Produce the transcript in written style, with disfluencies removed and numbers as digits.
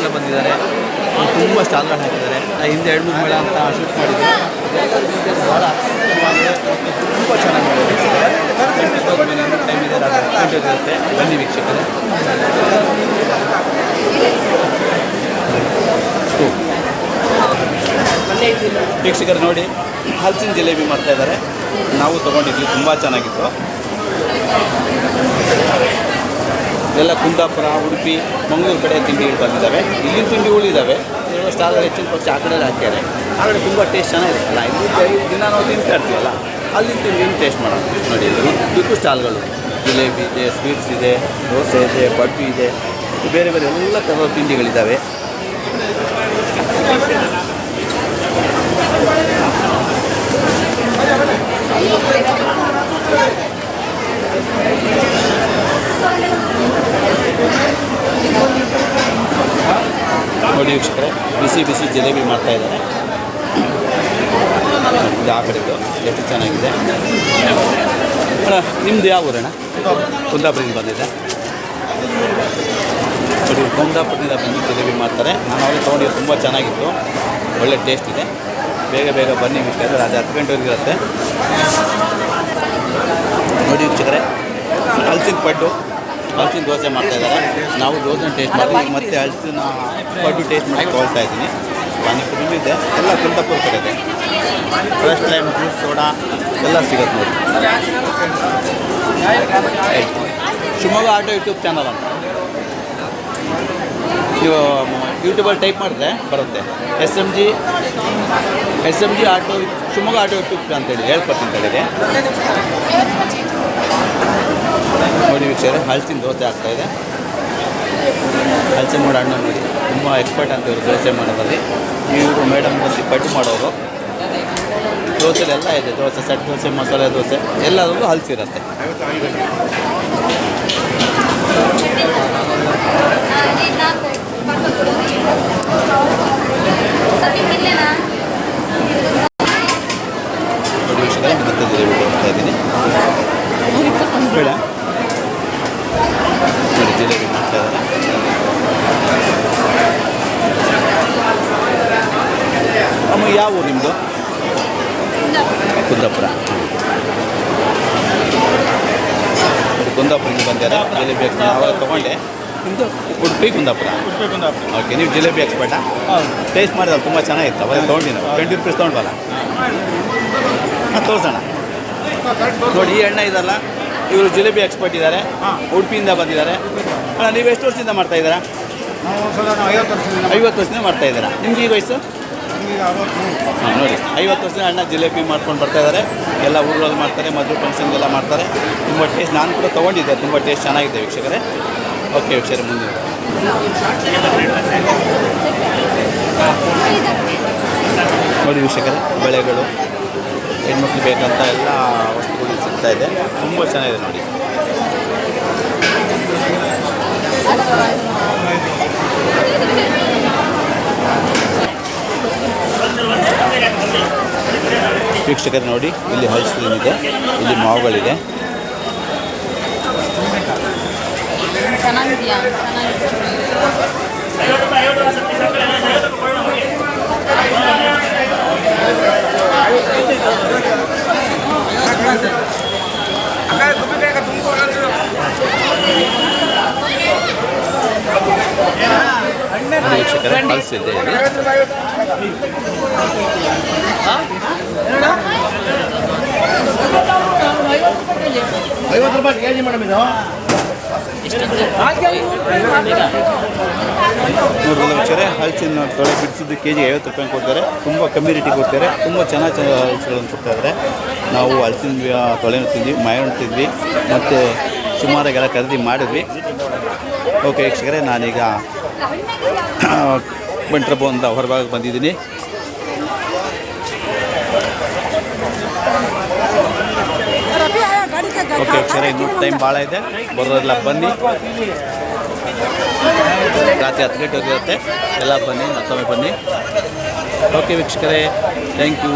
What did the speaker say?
ಜನ ಬಂದಿದ್ದಾರೆ. ತುಂಬ ಸ್ಟಾಲ್ಗಳು ಹಾಕಿದ್ದಾರೆ. ಹಿಂದೆ 2-3 ಮೇಳ ಅಂತ ಶೂಟ್ ಮಾಡಿದ್ದೆ. ಭಾಳ ತುಂಬ ಚೆನ್ನಾಗಿ ಮಾಡಿದ್ದಾರೆ. ಟೈಮ್ ಇದೆ, ಇರುತ್ತೆ. ಬನ್ನಿ ವೀಕ್ಷಕರೇ. ವೀಕ್ಷಕರು ನೋಡಿ, ಹಲಸಿನ ಜಿಲೇಬಿ ಮಾಡ್ತಾಯಿದ್ದಾರೆ. ನಾವು ತೊಗೊಂಡಿದ್ವಿ, ತುಂಬ ಚೆನ್ನಾಗಿತ್ತು. ಎಲ್ಲ ಕುಂದಾಪುರ, ಉಡುಪಿ, ಮಂಗಳೂರು ಕಡೆ ತಿಂಡಿಗಳು ಬಂದಿದ್ದಾವೆ. ಇಲ್ಲಿನ ತಿಂಡಿಗಳು ಇದ್ದಾವೆ. ಸ್ಟಾಲ್ ಹೆಚ್ಚಿನ ಪಕ್ಷ ಆ ಕಡೆ ಹಾಕ್ಯಾರೆ. ಆ ಕಡೆ ತುಂಬ ಟೇಸ್ಟ್ ಚೆನ್ನಾಗಿರುತ್ತಲ್ಲ. ಇಲ್ಲಿ ದಿನ ನಾವು ತಿಂತಾ ಇರ್ತೀವಲ್ಲ, ಅಲ್ಲಿನ ತಿಂಡಿನ ಟೇಸ್ಟ್ ಮಾಡೋಣ. ನೋಡಿ, ಇದಕ್ಕೂ ಸ್ಟಾಲ್ಗಳು. ಜಿಲೇಬಿ ಇದೆ, ಸ್ವೀಟ್ಸ್ ಇದೆ, ದೋಸೆ ಇದೆ, ಬಡ್ಡಿ ಇದೆ, ಬೇರೆ ಬೇರೆ ಎಲ್ಲ ಥರದ ತಿಂಡಿಗಳಿದ್ದಾವೆ. ನೋಡಿ ವೀಕ್ಷಕರೇ, ಬಿಸಿ ಬಿಸಿ ಜಿಲೇಬಿ ಮಾಡ್ತಾಯಿದ್ದಾರೆ. ಇದು ಆ ಕಡೆದು ಎಷ್ಟು ಚೆನ್ನಾಗಿದೆ. ಅಣ್ಣ, ನಿಮ್ಮದು ಯಾವ ಊರಣ್ಣ? ಕುಂದಾಪುರದಿಂದ ಬಂದಿದೆ. ನೋಡಿ, ಕುಂದಾಪುರದಿಂದ ಬಂದು ಜಿಲೇಬಿ ಮಾಡ್ತಾರೆ. ನಾನು ಅವರಿಗೆ ತೊಗೊಂಡಿದ್ದು ತುಂಬ ಚೆನ್ನಾಗಿತ್ತು, ಒಳ್ಳೆ ಟೇಸ್ಟ್ ಇದೆ. ಬೇಗ ಬೇಗ ಬನ್ನಿ ವೀಕ್ಷಕರೇ, ಅದು 10 ಗಂಟೆವರೆಗೆ ಇರುತ್ತೆ. ನೋಡಿ ವೀಕ್ಷಕರೇ, ಹಲಸಿನ ಪಡ್ಡು, ಹಲಸಿನ ದೋಸೆ ಮಾಡ್ತಾಯಿದ್ದಾರೆ. ನಾವು ದೋಸೆ ಟೇಸ್ಟ್ ಮಾಡಿ ಮತ್ತೆ ಹಲಸಿನ ಪಡ್ಡು ಟೇಸ್ಟ್ ಮಾಡಿ ತೊಗೊಳ್ತಾ ಇದ್ದೀನಿ. ಪಾನಿಪುರಿ ಇದೆ, ಎಲ್ಲ ಕುಂದಾಪುರ ಕಡೆ ಇದೆ. ಫ್ರೆಶ್ ಲೈಮ್ ಜ್ಯೂಸ್, ಸೋಡಾ ಎಲ್ಲ ಸಿಗುತ್ತೆ ನೋಡಿ. ಶಿವಮೊಗ್ಗ ಆಟೋ ಯೂಟ್ಯೂಬ್ ಚಾನಲ್ ಅಂತ ನೀವು ಯೂಟ್ಯೂಬಲ್ಲಿ ಟೈಪ್ ಮಾಡಿದ್ರೆ ಬರುತ್ತೆ. SMG auto, Shivamogga auto YouTube ಅಂತೇಳಿ ಹೇಳ್ಕೊಡ್ತೀನಿ ಹೇಳಿದೆ. ನೋಡಿ ವೀಕ್ಷಕರೇ, ಹಲಸಿನ ದೋಸೆ ಆಗ್ತಾಯಿದೆ. ಹಲಸಿನ ಅಣ್ಣ ನೋಡಿ, ತುಂಬ ಎಕ್ಸ್ಪರ್ಟ್ ಅಂತ ಇವರು ದೋಸೆ ಮಾಡೋದಲ್ಲಿ. ಇವರು ಮೇಡಮ್ ಬಂದು ಪಡ್ಡು ಮಾಡೋರು. ದೋಸೆಲೆಲ್ಲ ಇದೆ, ದೋಸೆ ಸೆಟ್ ದೋಸೆ, ಮಸಾಲೆ ದೋಸೆ ಎಲ್ಲದರಲ್ಲೂ ಹಲಸಿರುತ್ತೆ. ನೋಡಿ ವೀಕ್ಷಕರೇ, ಮತ್ತೆ ಜಿಲೇಬಿ ಹೋಗ್ತಾ ಇದ್ದೀನಿ. ಬೇಡ ನೋಡಿ, ಜಿಲೇಬಿ ಮಾಡ್ತಾ ಇದ್ದಾರೆ. ಅಮ್ಮ, ಯಾವ ಊರು ನಿಮ್ಮದು? ಕುಂದಾಪುರ. ಕುಂದಾಪುರದಿಂದ ಬಂದಿದ್ದಾರೆ. ಜಿಲೇಬಿ ಅವಾಗ ತೊಗೊಂಡೆ. ನಿಮ್ಮದು ಉಡುಪಿ, ಕುಂದಾಪುರ. ಓಕೆ, ನೀವು ಜಿಲೇಬಿ ಎಕ್ಸ್ಪರ್ಟಾ? ಟೇಸ್ಟ್ ಮಾಡಿದ್ರೆ ತುಂಬ ಚೆನ್ನಾಗಿತ್ತು. ಅವಾಗ ತೊಗೊಂಡು ನಾವು 20 ರೂಪೀಸ್ ತೊಗೊಂಡ್ವಲ್ಲ. ಹಾಂ, ತೋರಿಸೋಣ. ನೋಡಿ, ಈ ಎಣ್ಣೆ ಇದಲ್ಲ, ಇವರು ಜಿಲೇಬಿ ಎಕ್ಸ್ಪರ್ಟ್ ಇದ್ದಾರೆ. ಉಡುಪಿಯಿಂದ ಬಂದಿದ್ದಾರೆ. ಅಣ್ಣ, ನೀವು ಎಷ್ಟು ವರ್ಷದಿಂದ ಮಾಡ್ತಾಯಿದ್ದೀರಾ? 50 ವರ್ಷದಿಂದ ಮಾಡ್ತಾಯಿದ್ದೀರಾ. ನಿಮ್ಗೆ ಈಗ ವಯಸ್ಸು? ಹಾಂ, ನೋಡಿ, 50 ವರ್ಷದಿಂದ ಅಣ್ಣ ಜಿಲೇಬಿ ಮಾಡ್ಕೊಂಡು ಬರ್ತಾಯಿದ್ದಾರೆ. ಎಲ್ಲ ಊರಲ್ಲಿ ಮಾಡ್ತಾರೆ, ಮದುವೆ ಫಂಕ್ಷನ್ಗೆಲ್ಲ ಮಾಡ್ತಾರೆ. ತುಂಬ ಟೇಸ್ಟ್, ನಾನು ಕೂಡ ತೊಗೊಂಡಿದ್ದೆ, ತುಂಬ ಟೇಸ್ಟ್ ಚೆನ್ನಾಗಿದೆ ವೀಕ್ಷಕರೇ. ಓಕೆ ವೀಕ್ಷಕರೇ, ಮುಂದೆ ನೋಡಿ ವೀಕ್ಷಕರೇ, ಬಳೆಗಳು, ಹೆಣ್ಮಕ್ಳು ಬೇಕಂತ ಎಲ್ಲ ವಸ್ತುಗಳು ಸಿಗ್ತಾಯಿದೆ. ತುಂಬ ಚೆನ್ನಾಗಿದೆ ನೋಡಿ. ವೀಕ್ಷಕರು ನೋಡಿ, ಇಲ್ಲಿ ಹಲಸಿನ ಇದೆ, ಇಲ್ಲಿ ಮಾವುಗಳಿದೆ. ವೀಕ್ಷಕರೇ, ಹಲಸಿದೆ ಇಲ್ಲಿ. 50 ರೂಪಾಯಿ ಕೆಜಿ ಮೇಡಮ್ ಇದು. ನೋಡಿದ್ರೆ ವೀಕ್ಷಕರೇ, ಹಲಸಿನ ತೊಳೆ ಬಿಡಿಸಿದ್ದು ಕೆಜಿ 50 ರೂಪಾಯಿ ಕೊಡ್ತಾರೆ. ತುಂಬ ಕಮ್ಮಿ ರೇಟಿಗೆ ಕೊಡ್ತಾರೆ. ತುಂಬ ಚೆನ್ನಾಗಿ ಹಲಸುಗಳನ್ನು ಕೊಡ್ತಾಯಿದ್ದಾರೆ. ನಾವು ಹಲಸಿನ ತೊಳೆನೂ ತಿಂದ್ವಿ, ಮಾಯಣ್ಣು ತಿಂದ್ವಿ, ಮತ್ತು ಸುಮಾರಾಗೆಲ್ಲ ಖರೀದಿ ಮಾಡಿದ್ವಿ. ಓಕೆ ವೀಕ್ಷಕರೇ, ನಾನೀಗ ಬಂಟ್ರಬೋಂದ ಹೊರಭಾಗಕ್ಕೆ ಬಂದಿದ್ದೀನಿ. ಓಕೆ ವೀಕ್ಷಕರೇ, ಇನ್ನೂ ಟೈಮ್ ಭಾಳ ಇದೆ, ಬರೋರೆಲ್ಲ ಬನ್ನಿ. ರಾತ್ರಿ 10 ಗಂಟೆವರೆಗೆ ಇರುತ್ತೆ. ಎಲ್ಲ ಬನ್ನಿ, ಮತ್ತೊಮ್ಮೆ ಬನ್ನಿ. ಓಕೆ ವೀಕ್ಷಕರೇ, ಥ್ಯಾಂಕ್ ಯು.